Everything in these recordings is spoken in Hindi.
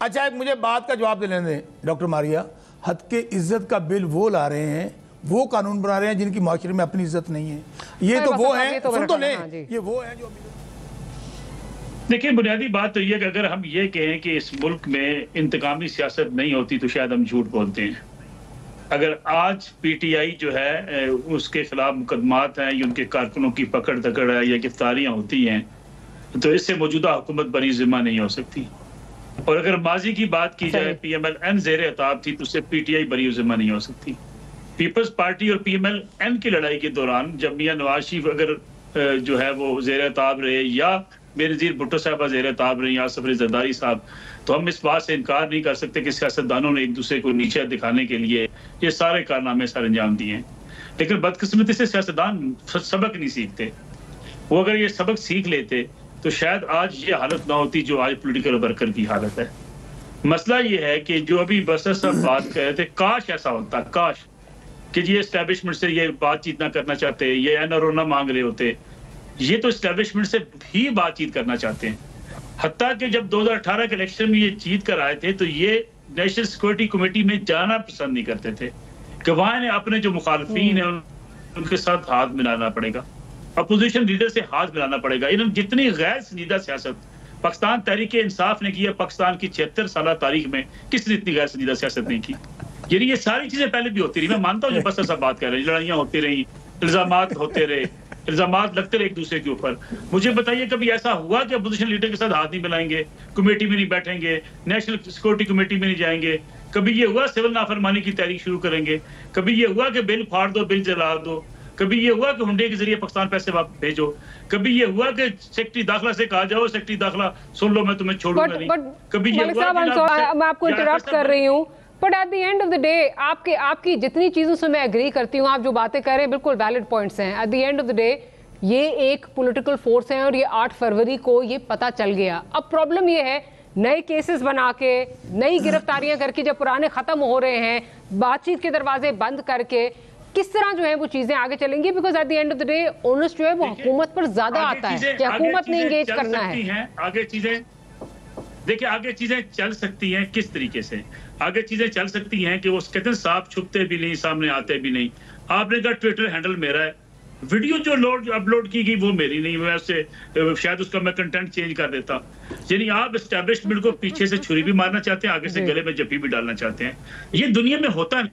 अच्छा, एक मुझे बात का जवाब दे लेने दें डॉक्टर मारिया। हद के इज्जत का बिल वो ला रहे हैं, वो कानून बना रहे हैं जिनकी माशरे में अपनी इज्जत नहीं है। ये तो वो है, सुन तो ले, ये वो है जो। देखिए, बुनियादी बात तो ये कि अगर हम ये कहें कि इस मुल्क में इंतकामी सियासत नहीं होती तो शायद हम झूठ बोलते हैं। अगर आज पीटीआई जो है उसके खिलाफ मुकदमात हैं या उनके कारकुनों की पकड़ दकड़ है या गिरफ्तारियां होती हैं तो इससे मौजूदा हुकूमत बरी जिम्मा नहीं हो सकती। और अगर माजी की बात की जाए, PMLN ज़ेर अताब थी तो उससे पीटीआई बरी जिम्मा नहीं हो सकती। पीपल्स पार्टी और PMLN की लड़ाई के दौरान जब मियां नवाज शरीफ अगर जो है वो ज़ेर अताब रहे या बेनज़ीर भुट्टो साहबा ज़ेर अताब रहे या आसिफ अली ज़रदारी साहब, तो हम इस बात से इनकार नहीं कर सकते कि सियासतदानों ने एक दूसरे को नीचे दिखाने के लिए ये सारे कारनामे सर अंजाम दिए हैं। लेकिन बदकिस्मती से सियासतदान सबक नहीं सीखते। वो अगर ये सबक सीख लेते तो शायद आज ये हालत ना होती जो आज पॉलिटिकल वर्कर की हालत है। मसला ये है कि जो अभी बसर साहब बात कर रहे थे, काश ऐसा होता, काश कि ये एस्टेब्लिशमेंट से ये बातचीत ना करना चाहते, ये NRO ना मांग रहे होते। ये तो एस्टेब्लिशमेंट से भी बातचीत करना चाहते हैं। हत्ता कि जब 2018 के इलेक्शन में ये जीत कर आए थे तो ये नेशनल सिक्योरिटी कमेटी में जाना पसंद नहीं करते थे कि वहां ने अपने जो मुखालफीन है उनके साथ हाथ मिलाना पड़ेगा, अपोजिशन लीडर से हाथ मिलाना पड़ेगा। इन्होंने जितनी गैर संजीदा सियासत पाकिस्तान तहरीक इंसाफ ने की है, पाकिस्तान की 76 साल तारीख में किसने इतनी गैर संजीदा सियासत नहीं की। यानी ये सारी चीजें पहले भी होती रही। मैं मानता हूँ जो बस ऐसा बात कर रहे हैं, लड़ाइयाँ होती रही, इल्जामात होते रहे, इल्जामात लगते रहे एक दूसरे के ऊपर। मुझे बताइए कभी ऐसा हुआ कि अपोजिशन लीडर के साथ हाथ नहीं मिलाएंगे, कमेटी में नहीं बैठेंगे, नेशनल सिक्योरिटी कमेटी में नहीं जाएंगे? कभी ये हुआ सिविल नाफरमानी की तहरीक शुरू करेंगे? कभी ये हुआ कि बिल फाड़ दो, बिल जला दो? कभी ये हुआ कि हुंडे के जरिए पाकिस्तान पैसे भेजो? कभी ये हुआ कि सेक्रेटरी दाखिला से कहा जाओ सेक्रेटरी दाखिला सुन लो मैं तुम्हें छोड़ूंगा नहीं? कभी ये हुआ? मैं आपको इंटरप्ट कर रही हूँ, but at the end of the day आपकी जितनी चीजों से मैं एग्री करती हूँ, आप जो बातें कर रहे हैं बिल्कुल वैलिड पॉइंट्स हैं। At the end of the day ये एक पॉलिटिकल फोर्स है और ये 8 फरवरी को ये पता चल गया। अब प्रॉब्लम ये है, नए केसेस बना के, नई गिरफ्तारियां करके जब पुराने खत्म हो रहे हैं, बातचीत के दरवाजे बंद करके किस तरह जो है वो चीजें आगे चलेंगी? Because at the end of the day owners जो है वो हुकूमत पर ज्यादा आता है कि हुकूमत ने एंगेज करना है। आगे चीजें देखिए, आगे चीजें चल सकती हैं किस तरीके से? आगे चीजें चल सकती हैं कि वो कहते हैं सांप छुपते भी नहीं, सामने आते भी नहीं। आपने कहा ट्विटर हैंडल मेरा है, वीडियो जो अपलोड की गई वो मेरी नहीं, मैं उससे शायद उसका मैं कंटेंट चेंज कर देता। यानी आप एस्टेब्लिशमेंट को पीछे से छुरी भी मारना चाहते हैं, आगे से गले में जफ्फी भी डालना चाहते हैं। ये दुनिया में होता है।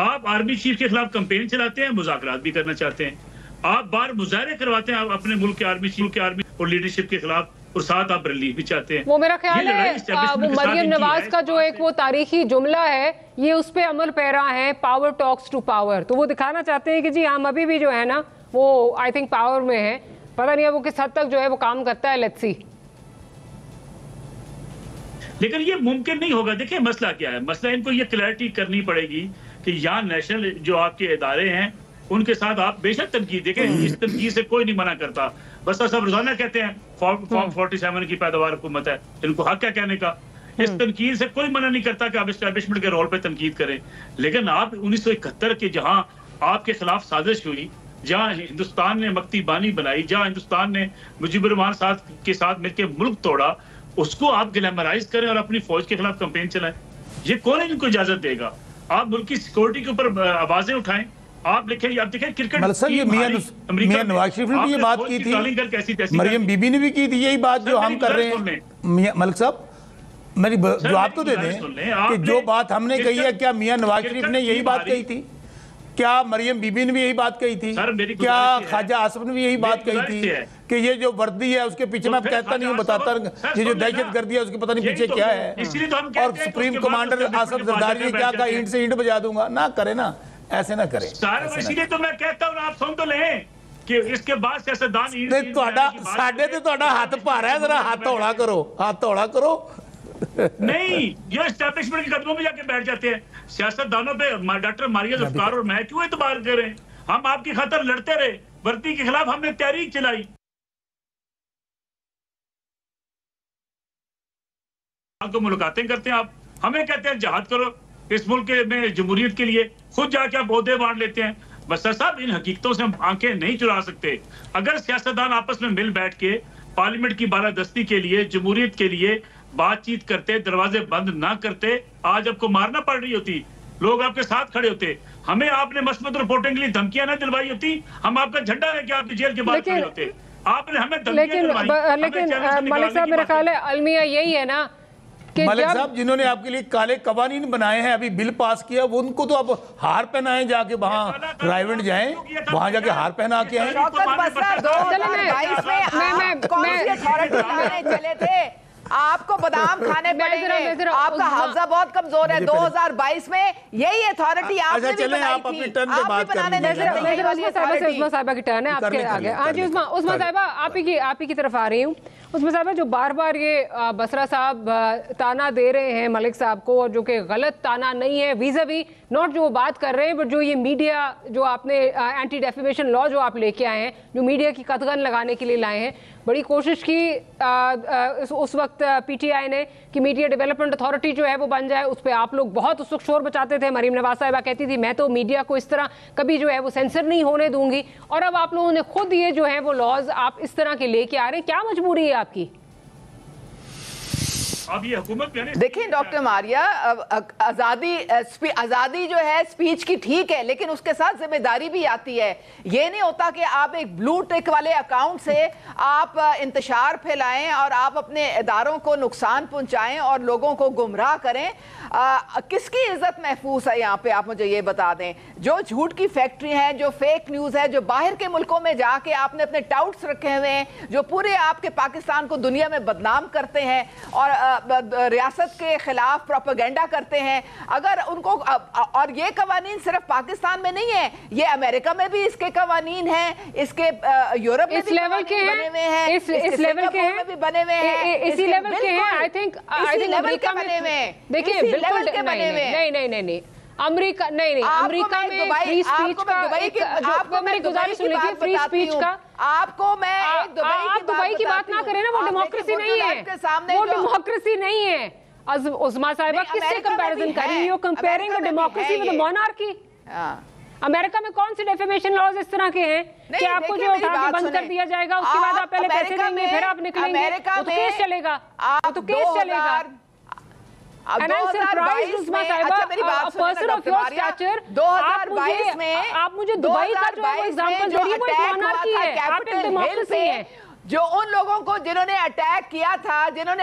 आप आर्मी चीफ के खिलाफ कैंपेन चलाते हैं, मुज़ाकरात भी करना चाहते हैं, आप बाहर मुजाहरे करवाते हैं आप अपने मुल्क के आर्मी चीफ के आर्मी और लीडरशिप के खिलाफ, और साथ आप रिलीफ भी चाहते हैं। वो मेरा ख्याल है वो मरियम नवाज का जो एक वो तारीखी जुमला है ये उस पे अमल पैरा है, पावर टॉक्स टू पावर। तो वो दिखाना चाहते हैं कि जी हम अभी भी जो है ना वो आई थिंक पावर में है। पता नहीं है वो किस हद तक जो है वो काम करता है, लेट्स सी। लेकिन ये मुमकिन नहीं होगा। देखिए मसला क्या है, मसला इनको ये क्लैरिटी करनी पड़ेगी कि यहाँ नेशनल जो आपके इदारे हैं उनके साथ आप बेशक तनकीद देखें, इस तनकीद से कोई नहीं मना करता। बस सब रोजाना कहते हैं फॉर्म 47 की पैदावार हुकूमत है, इनको हक है कहने का। इस तनकीद से कोई मना नहीं करता कि आप एस्टैब्लिशमेंट के रोल पे तनकीद करें। लेकिन आप 1971 के जहां आपके खिलाफ साजिश हुई, जहां हिंदुस्तान ने मक्ती बानी बनाई, जहां हिंदुस्तान ने मुजीबुर रहमान साहब के साथ मिलकर मुल्क तोड़ा, उसको आप ग्लैमराइज करें और अपनी फौज के खिलाफ कैंपेन चलाएं। ये कौन इनको इजाजत देगा? आप मुल्क की सिक्योरिटी के ऊपर आवाजें उठाएं। आप लिखें, आप देखें क्रिकेट मियां नवाज शरीफ ने भी ये बात की थी, मरियम बीबी ने भी की थी यही बात जो हम कर रहे हैं। मलिक साहब मेरी जवाब तो दे दें कि जो बात हमने कही है क्या मियां नवाज शरीफ ने यही बात कही थी? क्या मरियम बीबी ने भी यही बात कही थी? क्या ख्वाजा आसिफ ने भी यही बात कही थी कि ये जो वर्दी है उसके पीछे, मैं कहता नहीं हूँ बताता, ये जो दहशतगर्दी है उसके पता नहीं पीछे क्या है? और सुप्रीम कमांडर आसिफ जरदारी ने क्या कहा, ईंट से ईंट बजा दूंगा। ना करे ना, ऐसे ना करें। इसीलिए तो मैं कहता हूं आप सुन तो लें कि इसके बाद सियासतदान साडे ते तुहाडा हाथ भारा है, जरा हाथ हौला करो, हाथ हौला करो। नहीं, ये एस्टैब्लिशमेंट के कदमों में जाके बैठ जाते हैं। सियासतदानों पे डॉक्टर मारिया ज़ुल्फ़िकार और मैं क्यों एतबार करें? हम आपकी खातिर लड़ते रहे, वर्दी के खिलाफ हमने तहरीक चलाई, आपको मुलाकातें करते हैं, आप हमें कहते हैं जहाद करो इस मुल्क में जमहूरियत के लिए, खुद जाके आप ओहदे बांट लेते हैं। बस साहब इन हकीकतों से हम आंखें नहीं चुरा सकते। अगर सियासतदान आपस में मिल बैठ के पार्लियामेंट की बालादस्ती के लिए, जमहूरियत के लिए बातचीत करते, दरवाजे बंद ना करते, आज आपको मारना पड़ रही होती, लोग आपके साथ खड़े होते। हमें आपने मस्बत रिपोर्टिंग के लिए धमकियां ना दिलवाई होती, हम आपका झंडा लेके आपकी जेल के बाहर खड़े होते। आपने हमें धमकियां दिलवाई। लेकिन मलिक साहब, मेरा ख्याल है अलमिया यही है ना कि मलिक साहब जिन्होंने आपके लिए काले कवानीन बनाए हैं, अभी बिल पास किया, वो उनको तो अब हार पहनाएं, जाके वहां रायवंड जाएं, वहां जाके हार पहना के आए। चले थे, आपको बादाम खाने पड़ेंगे, आपका हाफजा बहुत कमजोर है। 2022 में यही अथॉरिटी आपने भी बनाई आप अपनी टर्न पे बात बनाने उस्मा साहिबा की टर्न है, आपके आगे। हाँ जी उस्मा साहिबा, आप ही की तरफ आ रही हूँ। उस्मा साहिबा, जो बार बार ये बसरा साहब ताना दे रहे हैं मलिक साहब को, और जो कि गलत ताना नहीं है, वीज़ावी नॉट जो वो बात कर रहे हैं, बट जो ये मीडिया जो आपने एंटी डेफेमेशन लॉ जो आप लेके आए हैं, जो मीडिया की कतगन लगाने के लिए लाए हैं, बड़ी कोशिश की उस वक्त पीटीआई ने कि मीडिया डेवलपमेंट अथॉरिटी जो है वो बन जाए। उस पर आप लोग बहुत उस वक्त शोर बचाते थे। मरीम नवाज साहिबा कहती थी मैं तो मीडिया को इस तरह कभी जो है वो सेंसर नहीं होने दूंगी, और अब आप लोगों ने खुद ये जो है वो लॉज आप इस तरह के लेके आ रहे हैं। क्या मजबूरी है आपकी? अब ये हुकूमत देखिए डॉक्टर मारिया, आजादी जो है स्पीच की ठीक है, लेकिन उसके साथ जिम्मेदारी भी आती है। ये नहीं होता कि आप एक ब्लू टिक वाले अकाउंट से आप इंतशार फैलाएं और आप अपने इदारों को नुकसान पहुंचाएं और लोगों को गुमराह करें। किसकी इज्जत महफूज है यहाँ पे, आप मुझे ये बता दें। जो झूठ की फैक्ट्री है, जो फेक न्यूज है, जो बाहर के मुल्कों में जाके आपने अपने टाउट्स रखे हुए हैं, जो पूरे आपके पाकिस्तान को दुनिया में बदनाम करते हैं और रियासत के खिलाफ प्रोपेगेंडा करते हैं, अगर उनको और ये कवानीन सिर्फ पाकिस्तान में नहीं है, ये अमेरिका में भी इसके कवानीन हैं, इसके यूरोप में भी लेवल के बने हुए हैं, इस लेवल के हैं, भी बने हुए हैं, इसी लेवल के हैं। आई थिंक अमेरिका बने हुए हैं, देखिए बिल्कुल नहीं अमेरिका नहीं अमेरिका में फ्री स्पीच का आपको मेरी गुजारिश सुनिए, फ्री स्पीच का आपको मैं आप दुबई की बात ना करें ना, वो डेमोक्रेसी नहीं है, वो डेमोक्रेसी नहीं है। उस्मा साहिबा किससे कंपैरिजन कर रही है? You comparing a democracy with a monarchy. America में कौन से डेफेमेशन लॉज इस तरह के हैं कि आपको जो उठा के बंद कर दिया जाएगा, उसके बाद आप पहले पैसे देंगे, फिर आप निकलेंगे, तो केस चलेगा, तो केस चलेगा। And I'm surprised, उस्मा साहिबा, a person of your stature, 2022 में आप मुझे दुबई का जो एग्जांपल दे रही है वो एक मोनार्की है, आप एक डेमोक्रेसी है। जो उन लोगों को जिन्होंने अटैक किया था, कैपिटल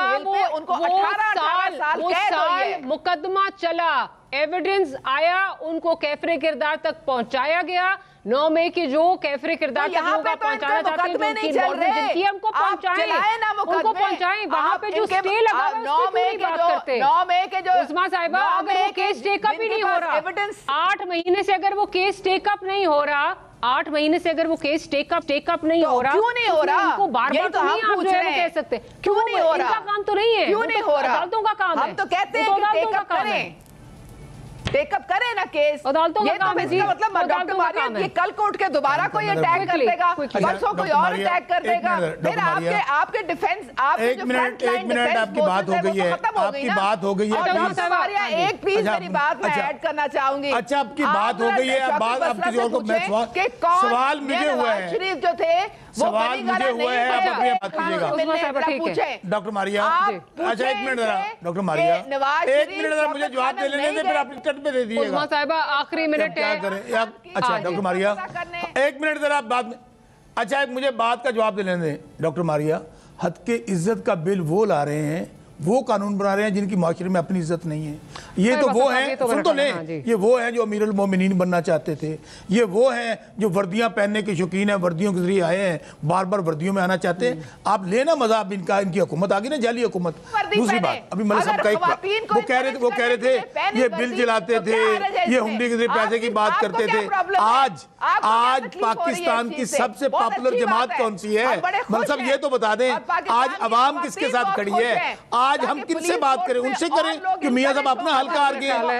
हिल पे, उनको 18 साल कैद हुई है। मुकदमा चला, एविडेंस आया, उनको कैफरे किरदार तक पहुंचाया गया। 9 मई के जो कैफरे किरदार तक लोग पहुंचाना चाहते हैं, उनको पहुंचाएं, वहां पे जो स्टे लगा है उस पे पूरी बात करते हैं। उस्मा साहिबा, अगर वो केस टेकअप ही नहीं हो रहा, 8 महीने से अगर वो केस टेकअप नहीं हो रहा, 8 महीने से अगर वो केस टेकअप नहीं हो रहा, क्यों नहीं हो रहा? उनको बार-बार तो नहीं आप जो है वो कह सकते क्यों नहीं हो रहा? इनका काम तो नहीं है, क्यों नहीं हो रहा? अदालतों का काम है। हम तो कहते हैं कि टेकअप करें ना केस, अदालतों का काम है। इसका मतलब डॉक्टर मारिया ये कल को उठ के दोबारा कोई अटैक कर देगा, परसों कोई और अटैक कर देगा, फिर आपके डिफेंस, आपके जो फ्रंट लाइन डिफेंस आपकी बात हो गई है, आपकी बात हो गई है। एक प्लीज मेरी बात मैं ऐड करना चाहूंगी। अच्छा, आपकी बात हो गई है, अब बात आप किसी और को सवाल मुझे हुआ है, शरीफ जो थे सवाल मुझे हुआ है, आप अपनी बात कीजिएगा। डॉक्टर मारिया, अच्छा 1 मिनट जरा, डॉक्टर मारिया 1 मिनट जरा मुझे जवाब दे लेने दे, फिर आप टट पे दे दीजिएगा। उस्मा साहिबा आखिरी मिनट है, क्या करें? अच्छा डॉक्टर मारिया 1 मिनट जरा बात में, अच्छा मुझे बात का जवाब दे लेने दें। डॉक्टर मारिया, हद के इज्जत का बिल वो ला रहे हैं, वो कानून बना रहे हैं जिनकी माशरे में अपनी इज्जत नहीं है। ये तो वो हैं, सुन तो लें, ये वो हैं जो अमीरुल मोमिनीन बनना चाहते थे, ये वो हैं जो वर्दियां पहनने के शौकीन हैं, वर्दियों के जरिए आए हैं, बार बार वर्दियों में आना चाहते हैं। आप लेना मजाक इनका, इनकी हुकूमत आ गई ना, जाली हुकूमत। दूसरी बात, अभी मलिक साहब का वो कह रहे थे ये बिल जलाते थे, ये हुंडी के जरिए पैसे की बात करते थे। आज पाकिस्तान की सबसे पॉपुलर जमात कौन सी है? मलिक साहब ये तो बता दें, आज अवाम किसके साथ खड़ी है? आज हम किनसे बात करें? उनसे करें कि मियां साहब अपना हल्का हार गए।